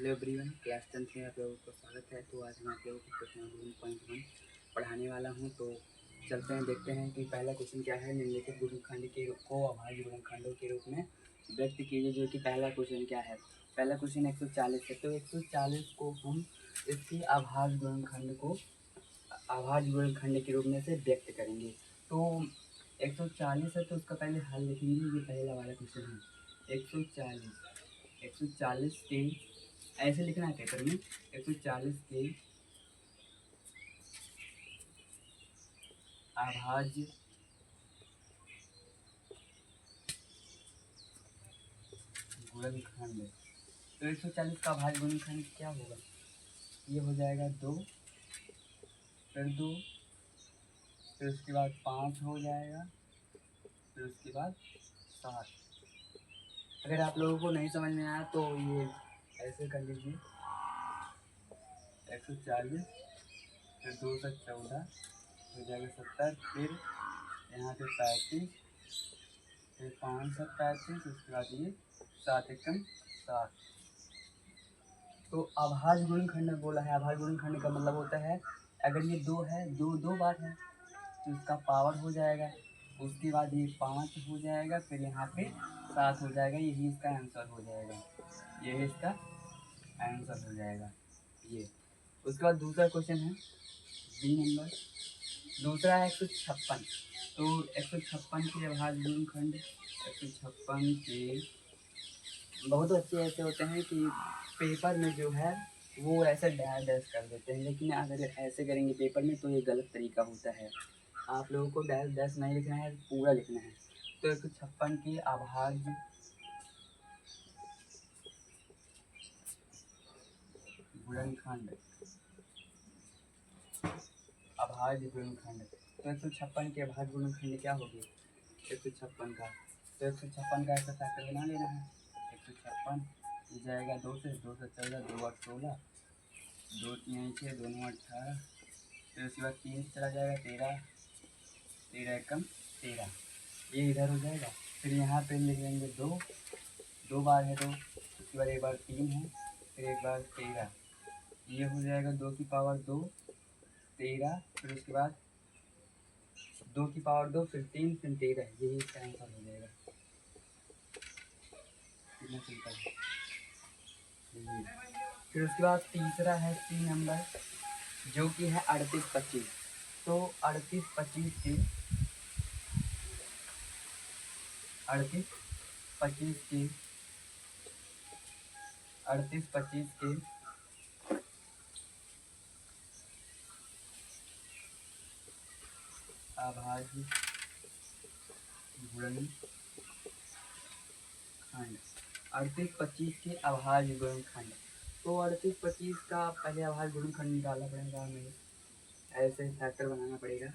Hello everyone, class 10th में आप लोगों को स्वागत है। तो आज मैं आप लोगों को क्वेश्चन 1.1 पढ़ाने वाला हूं। तो चलते हैं, देखते हैं कि पहला क्वेश्चन क्या है। निम्नलिखित गुणनखंड के रूप को अभाज्य गुणनखंडों के रूप में व्यक्त कीजिए। जो कि पहला क्वेश्चन क्या है, पहला क्वेश्चन 140 है। तो 140 को हम इसके अभाज्य गुणनखंड के रूप में से व्यक्त करेंगे। तो 140 है तो उसका पहले हल लिखेंगे। ये पहला वाला क्वेश्चन है। 140 के ऐसे लिखना है पेपर में। 140 के अभाज्य गुणनखंड। तो 140 का अभाज्य गुणनखंड क्या होगा? ये हो जाएगा 2, फिर 2, फिर उसके बाद 5 हो जाएगा, फिर उसके बाद 7। अगर आप लोगों को नहीं समझ में आया तो ये ऐसे कर लीजिए। 140 फिर 2 से 14 हो जाएगा 70, फिर यहाँ पे 35, फिर 5 से 35, उसके बाद ये 7 एकम 7। तो अभाज्य गुणनखंड में बोला है। अभाज्य गुणनखंड का मतलब होता है अगर ये 2 है, 2 बार है तो इसका पावर हो जाएगा, उसके बाद ये 5 हो जाएगा, फिर यहाँ पे 7 हो जाएगा। यही इसका आंसर हो जाएगा, यही इसका आंसर हो जाएगा ये। उसके बाद दूसरा क्वेश्चन है बी नंबर। दूसरा है 156। तो 156 के अभाज्य गुणनखंड, 156 के बहुत बच्चे ऐसे होते हैं कि पेपर में जो है वो ऐसे डैश डैश कर देते हैं, लेकिन अगर ऐसे करेंगे पेपर में तो ये गलत तरीका होता है। आप लोगों को डैश डैश नहीं लिखना है, पूरा लिखना है। तो 156 की अभाज्य गुणनखंड, अभाज्य गुणनखंड। तो 156 के अभाज्य गुणनखंड क्या होगी 156 का? तो 156 का ऐसा फैक्टर बना लेना है। 156 ये जाएगा 2 से 14, 2 और 16, 2 3 6, 2 9 18, फिर उसके बाद 3 चला जाएगा 13, 13 एकम 13, ये इधर हो जाएगा। फिर यहाँ पे लिख लेंगे 2 बार है 2, उसके बाद एक बार 3 है, फिर एक बार 13, ये हो जाएगा 2 की पावर 2 13, फिर उसके बाद 2 की पावर 2, फिर 3, फिर 13, यही इसका आंसर हो जाएगा। कितना सिंपल है। फिर उसके बाद तीसरा है 3 नंबर, जो कि है 38-25। तो 38-25 के 38-25 के 38-25 के अभाज्य गुणनखंड, 38-25 के अभाज्य गुणनखंड। तो 38-25 का पहले अभाज्य गुणनखंड निकालना पड़ेगा हमें, ऐसे फैक्टर बनाना पड़ेगा।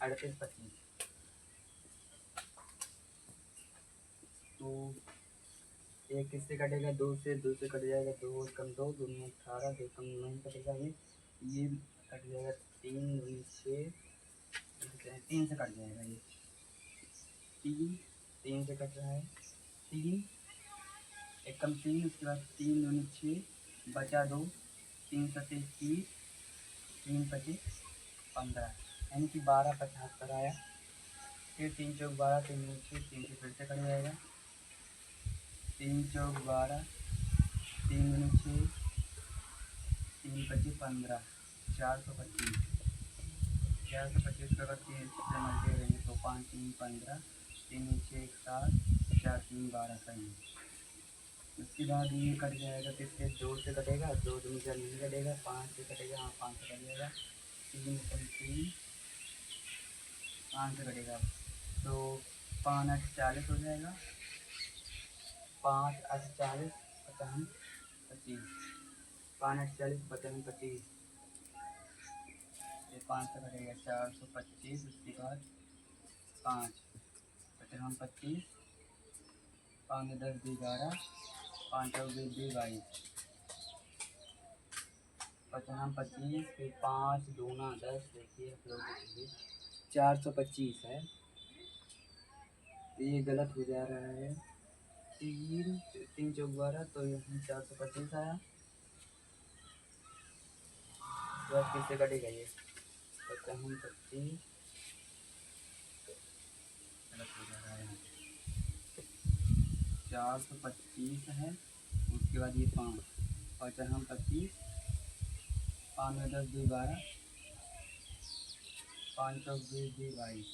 38-25 तो एक किससे कटेगा? 2 से, 2 से कट जाएगा 2 कम 2, 2 में 18, 2 कम 9 कटेगा, ये कट जाएगा 3 दूनी 6, 3 से कट जाएगा ये 3 से कट रहा है 3 एक कम 3, उसके बाद 3 दूनी 6, बचा 2, 3 सत्ते 30, 3 25 15, यानी कि 12-75 आया। फिर 3 चौक 12, 3 दूनी 6, 3 से फिर से कट जाएगा, 3 चौक 12, 3 दूनी 6, 3 25 15, 425। 425 का अगर 3 से मल्टी करेंगे तो 5 3 15, 3 6 7, 4 3 12 का ही। उसके बाद ये कट जाएगा, किससे? 2 से कटेगा, 2 दूनी 4 नहीं कटेगा, 5 से कटेगा, हाँ 5 से कट जाएगा, 3 3 5 से कटेगा। तो 5 8 40 हो जाएगा, 5 8 40 55 25, 5 8 40 55 25, ये 5 से कटेगा 425, उसके बाद 5 55 25, 5 10 11, 5 और 20 22, 55 25, फिर 5 दूना 10, देखिए आप लोग देखिए 425 है, ये गलत हो जा रहा है। 3 3 चौक 12, तो यहाँ 425 आया, उसके बाद किससे कटेगा ये 55 25 गलत हो जा रहा है यहाँ पे 425 है। उसके बाद ये 5 55 25 5 में 10 2 12 5 चौक 20 2 22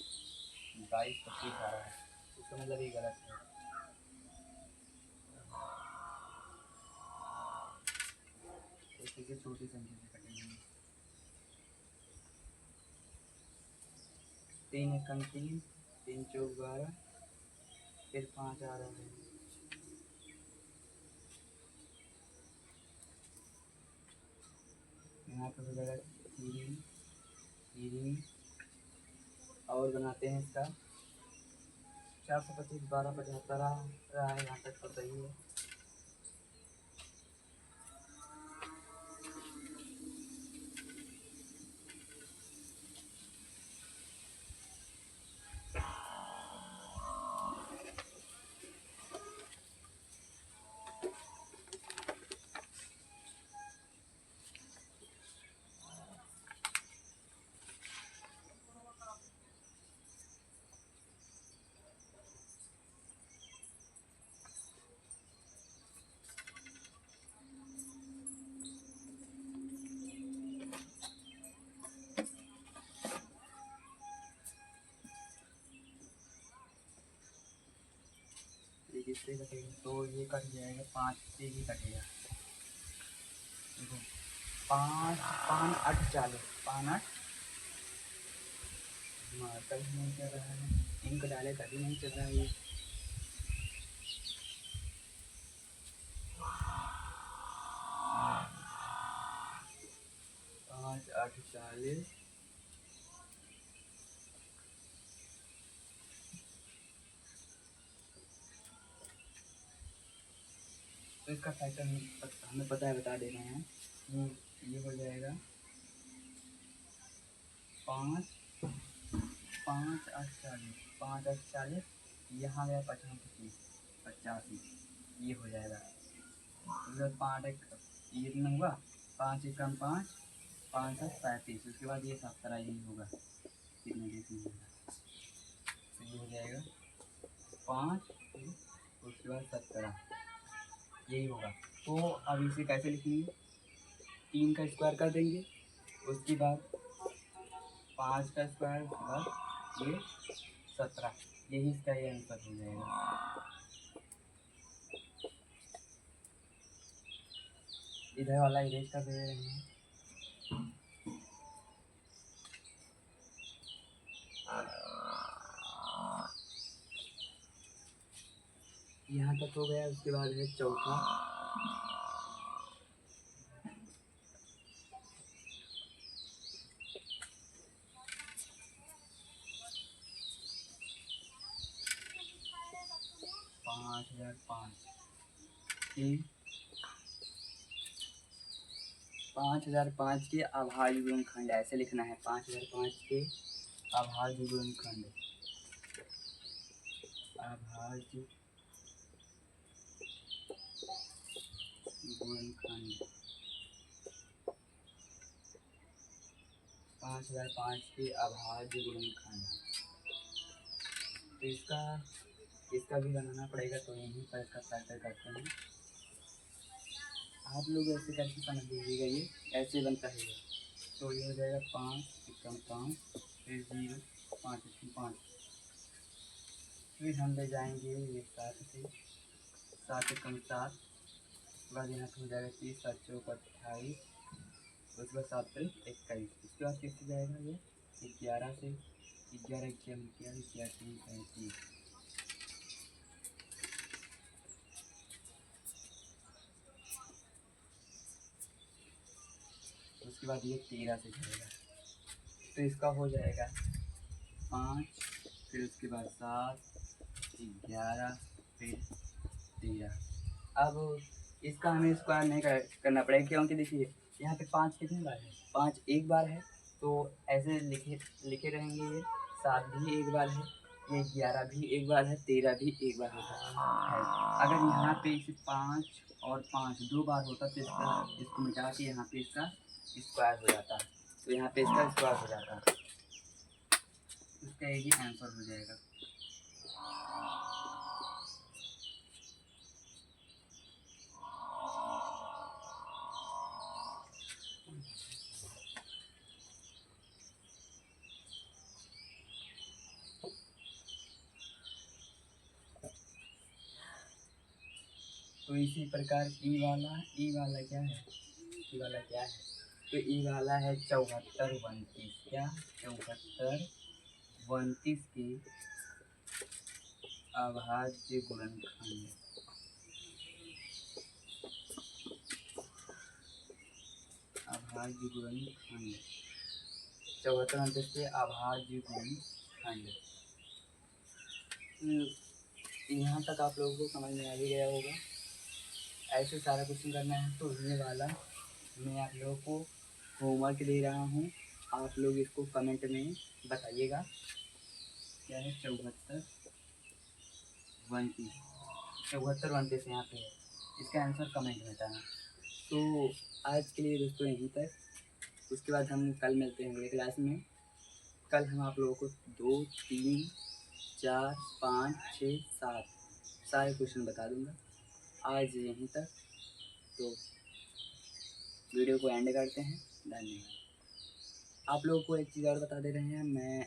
22 25 आ रहा है। इसका मतलब ये गलत है। इसी से छोटी संख्या से कटेंगे 3 एकम 3 3 चौक 12 फिर 5 आ रहा है। यहाँ पर हो जाएगा 3 3 और बनाते हैं इसका 425 12 75 रहा है यहाँ तक तो सही है। किससे कटेगा तो ये कट जाएगा 5 से ही कटेगा। देखो 5 5 8 40 5 8 मार्कर ही नहीं चल रहा है। इंक डाले तभी नहीं चल रहा है ये। 5 8 40 तो इसका फैक्टर हमें पता है, बता दे रहे हैं। ये हो जाएगा 5 5 8 40 5 8 40 यहाँ गया 55 85 ये हो जाएगा। मतलब 5 एक ये कितना हुआ 5 एकम 5 5 7 35 उसके बाद ये 17 यही होगा कितने देश में होगा तो ये हो जाएगा 5 उसके बाद 17 यही होगा। तो अब इसे कैसे लिखेंगे 3 का स्क्वायर कर देंगे उसके बाद 5 का स्क्वायर उसके बाद ये 17 यही इसका ये आंसर हो जाएगा। इधर वाला इरेज कर दे रहे हैं। यहाँ तक हो गया। उसके बाद है चौथा 5005 5005 के अभाज्य गुणनखंड ऐसे लिखना है। 5005 के अभाज्य गुणनखंड अभाज्य गुणनखंड 5005 के अभाज्य गुणनखंड। तो इसका भी बनाना पड़ेगा तो यहीं पर इसका फैक्टर करते हैं। आप लोग ऐसे करके समझ लीजिएगा ये ऐसे बनता है ये। तो ये हो जाएगा 5 एकम 5 फिर 0 5 एकम 5 फिर हम ले जाएंगे ये 7 से 7 एकम 7 उसके बाद यहाँ पर हो जाएगा 30 7 चौक 28 उसके बाद 7 3 21 उसके बाद किससे जाएगा ये 11 से 11 एकम 11 35 उसके बाद ये 13 से जाएगा। तो इसका हो जाएगा 5 फिर उसके बाद 7 11 फिर 13। अब इसका हमें स्क्वायर नहीं करना पड़ेगा क्योंकि देखिए यहाँ पे 5 कितनी बार है 5 एक बार है। तो ऐसे लिखे रहेंगे। ये 7 भी एक बार है ये 11 भी एक बार है 13 भी एक बार होता है। अगर यहाँ पे इसे 5 और 5 2 बार होता तो इसको मिटा के यहाँ पे इसका स्क्वायर हो जाता, तो यहाँ पे इसका स्क्वायर हो जाता, इसका एक ही आंसर हो जाएगा। तो इसी प्रकार ई वाला क्या है, ई वाला क्या है, तो ई वाला है 74 29, क्या 74 29 के अभाज्य गुणनखंड, अभाज्य गुणनखंड 74 29 के अभाज्य गुणनखंड। यहाँ तक आप लोगों को समझ में आ भी गया होगा। ऐसे सारा क्वेश्चन करना है तो ये वाला मैं आप लोगों को होमवर्क दे रहा हूँ, आप लोग इसको कमेंट में बताइएगा। क्या है 74 29, 74 29 यहाँ पे है, इसका आंसर कमेंट में बताना। तो आज के लिए दोस्तों यहीं तक, उसके बाद हम कल मिलते हैं अगले क्लास में। कल हम आप लोगों को 2 3 4 5 6 7 सारे क्वेश्चन बता दूंगा। आज यहीं तक, तो वीडियो को एंड करते हैं। धन्यवाद। आप लोगों को एक चीज़ और बता दे रहे हैं, मैं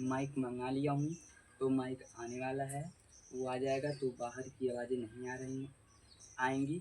माइक मंगा लिया हूँ, तो माइक आने वाला है, वो आ जाएगा तो बाहर की आवाज़ें नहीं आ रही आएंगी।